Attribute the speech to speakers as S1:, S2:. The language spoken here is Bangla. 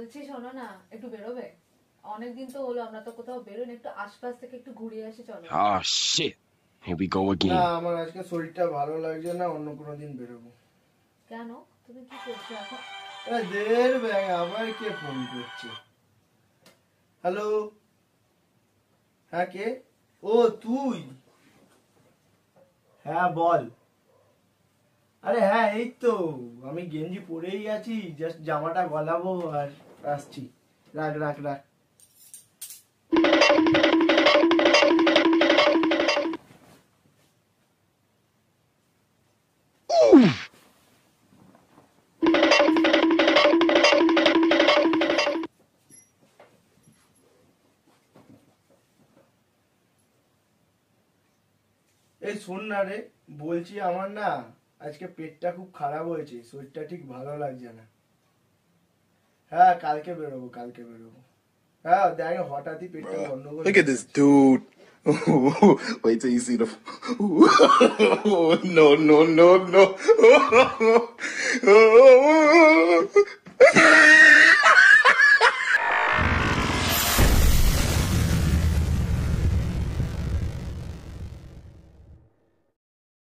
S1: বলছি শোনো না, একটু বেরোবে? অনেকদিন তো হলো, আমরা তো কোথাও বেরোনি, একটু আশপাশ থেকে একটু ঘুরে আসি, চলো।
S2: Oh shit. Here we go
S3: না
S2: again.
S3: আমার আজকে শরীরটা ভালো লাগছে না, অন্য কোনো দিন বেরোবো।
S1: কেন? তুমি কি করছো এখন?
S3: দের ব্যাং আবার কে ফোন করছে? হ্যালো, হ্যাঁ কে? ও তুই? হ্যাঁ বল। আরে হ্যাঁ এই তো, আমি গেঞ্জি পরেই আছি, জাস্ট জামাটা গলাবো আর আসছি। রাখ রাখ রাখ। এই শোন না রে, বলছি আমার না আজকে পেটটা খুব খারাপ হয়েছে, শরীরটা ঠিক ভালো লাগছে না। হ্যাঁ কালকে বেরোবো, কালকে বেরোবো। হ্যাঁ দেখ হঠাৎই পেটটা গন্ডগোল
S4: Look at
S3: হয়ে
S4: this
S3: গেছে।
S4: dude. Wait till you see the. No, no, no, no.